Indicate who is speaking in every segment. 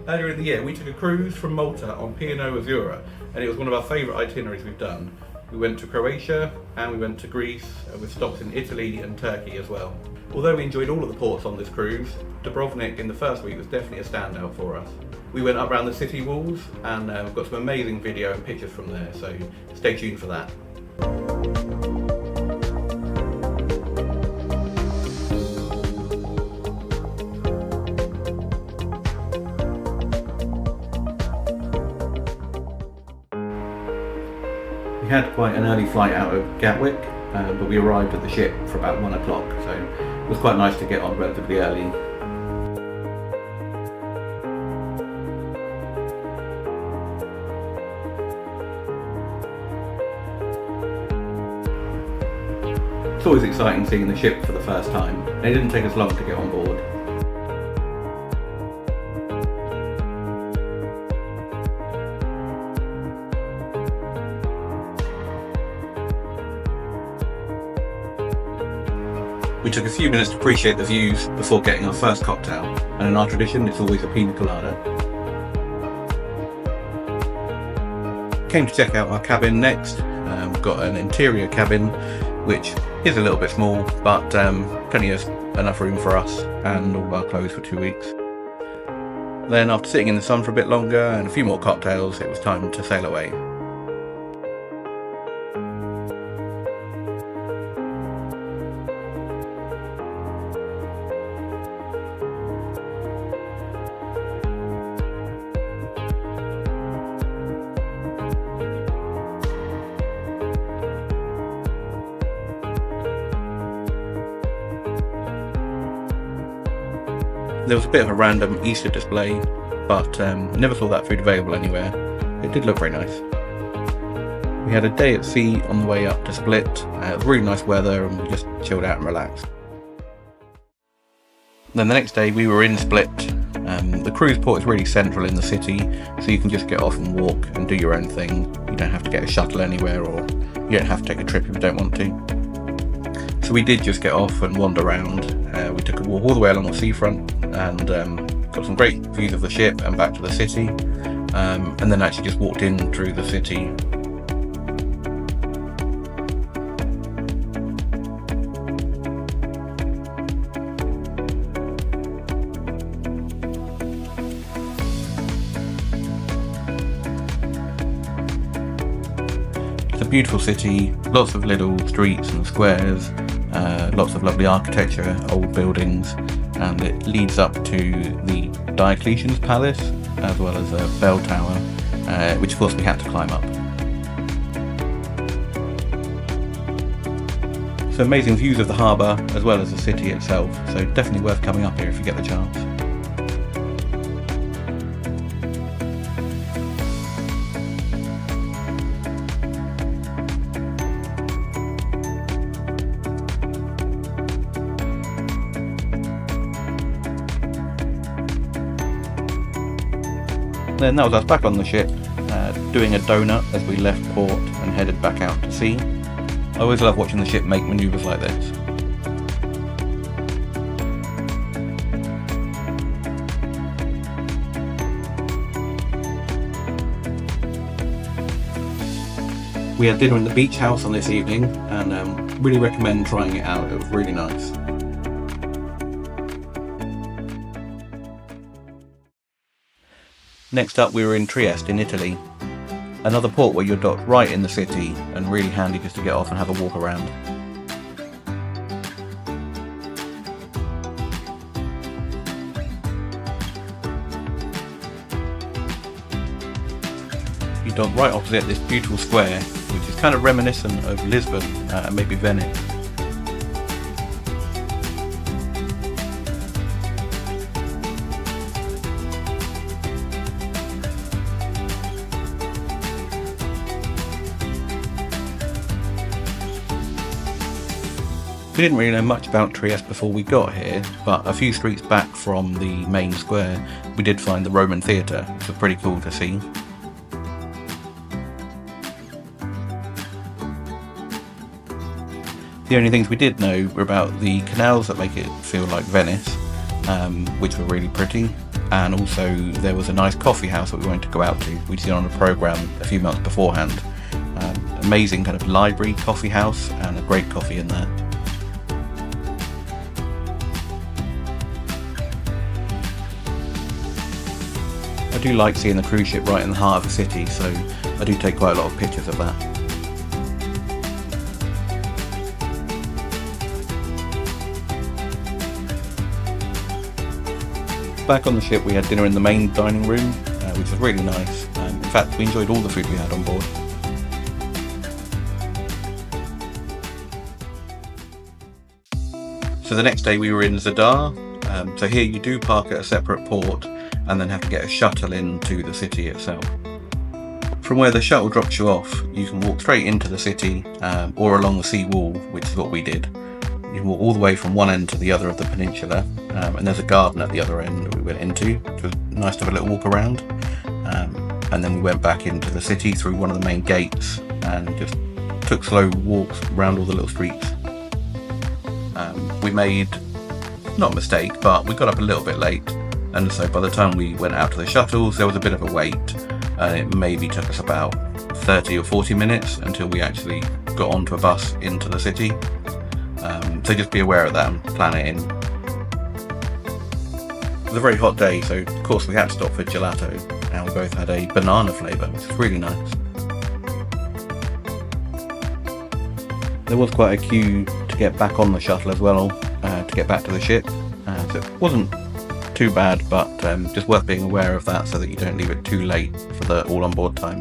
Speaker 1: Earlier in the year, we took a cruise from Malta on P&O Azura, and it was one of our favourite itineraries we've done. We went to Croatia and we went to Greece, with stops in Italy and Turkey as well. Although we enjoyed all of the ports on this cruise, Dubrovnik in the first week was definitely a standout for us. We went up around the city walls and we've got some amazing video and pictures from there, so stay tuned for that. We had quite an early flight out of Gatwick, but we arrived at the ship for about 1 o'clock, so it was quite nice to get on relatively early. It's always exciting seeing the ship for the first time, and it didn't take us long to get on board. We took a few minutes to appreciate the views before getting our first cocktail, and in our tradition it's always a pina colada. Came to check out our cabin next. We've got an interior cabin which is a little bit small, but plenty of enough room for us and all our clothes for 2 weeks. Then after sitting in the sun for a bit longer and a few more cocktails, it was time to sail away. There was a bit of a random Easter display, but I never saw that food available anywhere. It did look very nice. We had a day at sea on the way up to Split. It was really nice weather and we just chilled out and relaxed. Then the next day we were in Split. The cruise port is really central in the city, so you can just get off and walk and do your own thing. You don't have to get a shuttle anywhere, or you don't have to take a trip if you don't want to. So we did just get off and wander around. We took a walk all the way along the seafront and got some great views of the ship and back to the city, and then actually just walked in through the city. It's a beautiful city, lots of little streets and squares, lots of lovely architecture, old buildings, and it leads up to the Diocletian's Palace as well as a bell tower, which of course we had to climb up. So amazing views of the harbour as well as the city itself, so definitely worth coming up here if you get the chance. Then that was us back on the ship, doing a donut as we left port and headed back out to sea. I always love watching the ship make manoeuvres like this. We had dinner in the beach house on this evening and really recommend trying it out. It was really nice. Next up we were in Trieste in Italy, another port where you're docked right in the city and really handy just to get off and have a walk around. You dock right opposite this beautiful square, which is kind of reminiscent of Lisbon and maybe Venice. We didn't really know much about Trieste before we got here, but a few streets back from the main square we did find the Roman Theatre, which was pretty cool to see. The only things we did know were about the canals that make it feel like Venice, which were really pretty, and also there was a nice coffee house that we wanted to go out to. We'd seen on a programme a few months beforehand. Amazing kind of library coffee house and a great coffee in there. I do like seeing the cruise ship right in the heart of the city, so I do take quite a lot of pictures of that. Back on the ship we had dinner in the main dining room, which was really nice. In fact, we enjoyed all the food we had on board. So the next day we were in Zadar. So here you do park at a separate port and then have to get a shuttle into the city itself. From where the shuttle drops you off, you can walk straight into the city or along the sea wall, which is what we did. You can walk all the way from one end to the other of the peninsula, and there's a garden at the other end that we went into. It was nice to have a little walk around, and then we went back into the city through one of the main gates and just took slow walks around all the little streets. We made, not a mistake, but we got up a little bit late, and so by the time we went out to the shuttles there was a bit of a wait, and it maybe took us about 30 or 40 minutes until we actually got onto a bus into the city. So just be aware of that and plan it in. It was a very hot day, so of course we had to stop for gelato, and we both had a banana flavour, which was really nice. There was quite a queue to get back on the shuttle as well, to get back to the ship, so it wasn't too bad, but just worth being aware of that so that you don't leave it too late for the all on board time.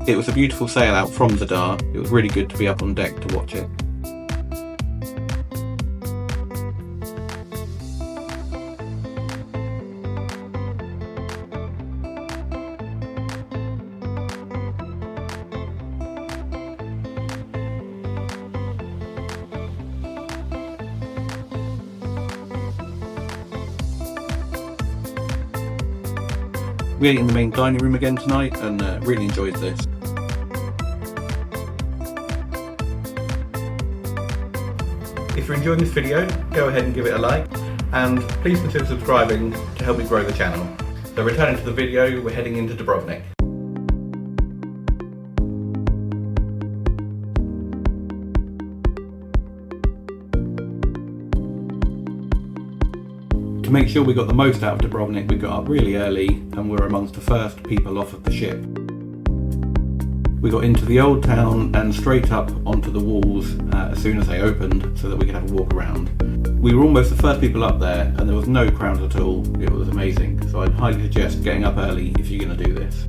Speaker 1: It was a beautiful sail out from Zadar. It was really good to be up on deck to watch it. We ate in the main dining room again tonight and really enjoyed this. If you're enjoying this video, go ahead and give it a like, and please consider subscribing to help me grow the channel. So returning to the video, we're heading into Dubrovnik. To make sure we got the most out of Dubrovnik, we got up really early and were amongst the first people off of the ship. We got into the old town and straight up onto the walls as soon as they opened so that we could have a walk around. We were almost the first people up there and there was no crowd at all. It was amazing, so I'd highly suggest getting up early if you're going to do this.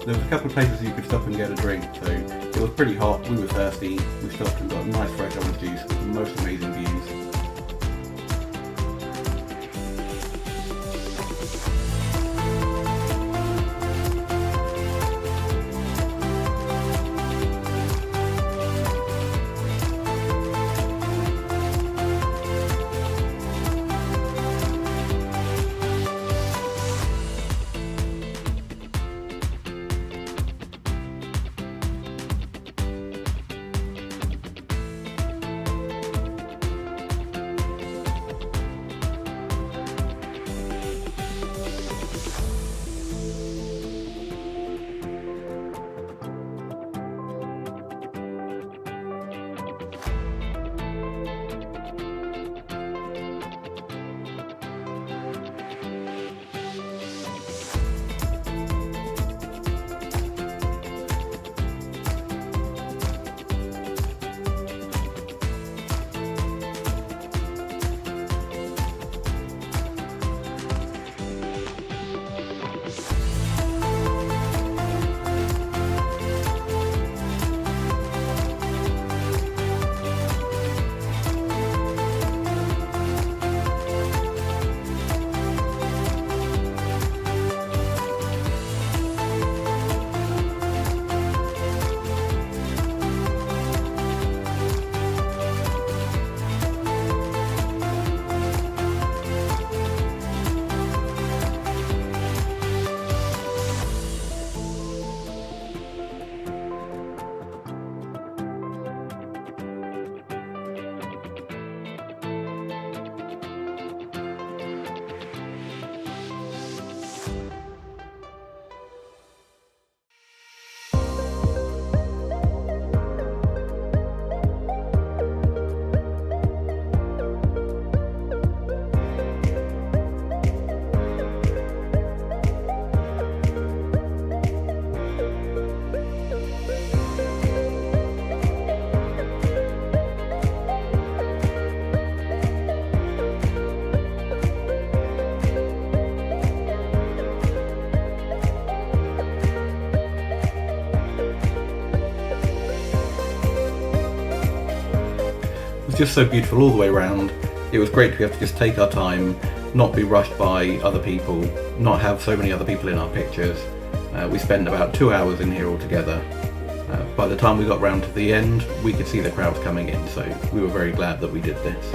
Speaker 1: there was a couple of places you could stop and get a drink, so it was pretty hot, we were thirsty, we stopped and got a nice fresh orange juice, most amazing views. Just so beautiful all the way around. It was great to be able to just take our time, not be rushed by other people, not have so many other people in our pictures. We spent about 2 hours in here altogether. By the time we got round to the end, we could see the crowds coming in, so we were very glad that we did this.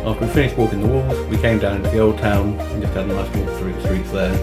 Speaker 1: After we finished walking the walls, we came down into the Old Town and just had a nice walk through the streets there.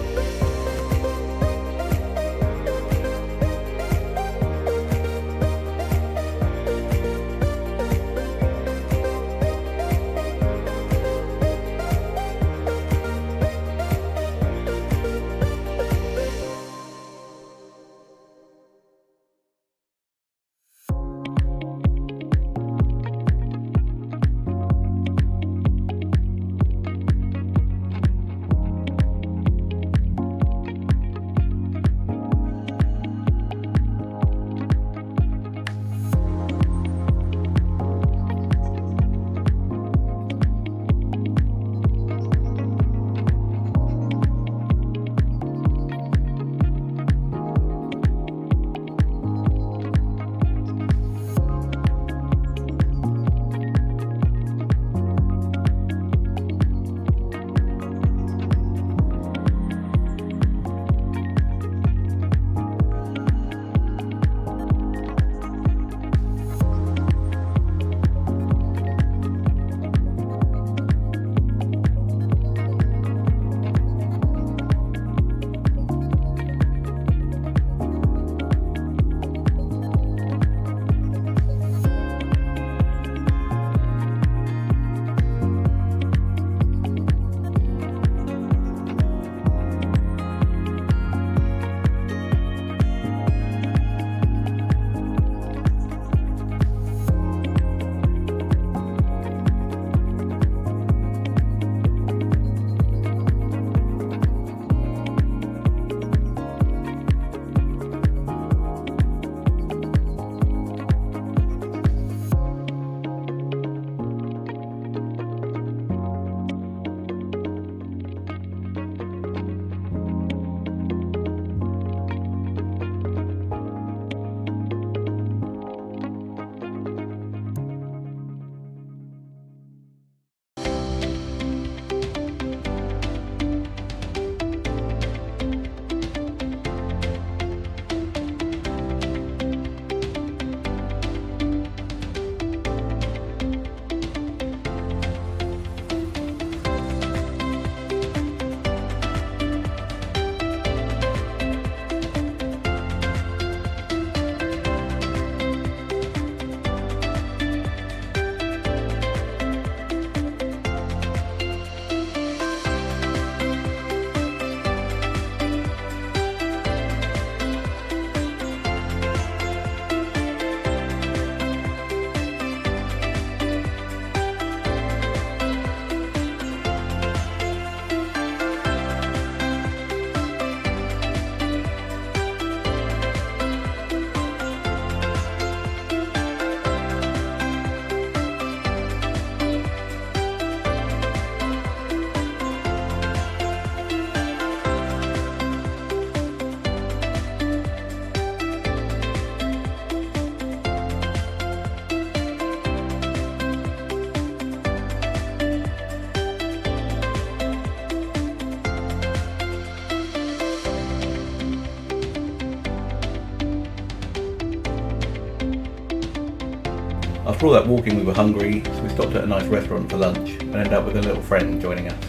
Speaker 1: After all that walking we were hungry, so we stopped at a nice restaurant for lunch and ended up with a little friend joining us.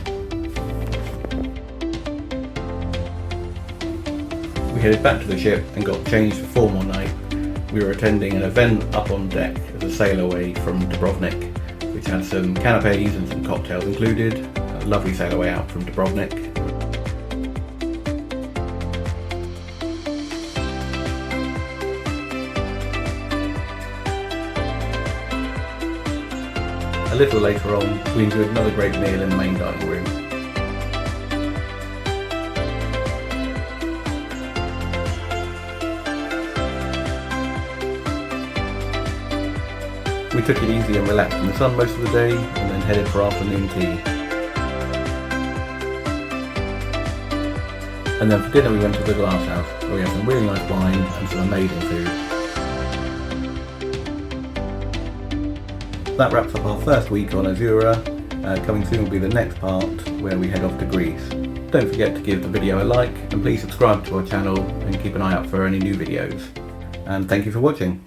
Speaker 1: We headed back to the ship and got changed for 4 more nights. We were attending an event up on deck as a Sailaway from Dubrovnik, which had some canapes and some cocktails included. A lovely Sailaway out from Dubrovnik. A little later on, we enjoyed another great meal in the main dining room. We took it easy and relaxed in the sun most of the day, and then headed for afternoon tea. And then for dinner we went to the glass house, where we had some really nice wine and some amazing food. That wraps up our first week on Azura. Coming soon will be the next part, where we head off to Greece. Don't forget to give the video a like, and please subscribe to our channel and keep an eye out for any new videos. And thank you for watching.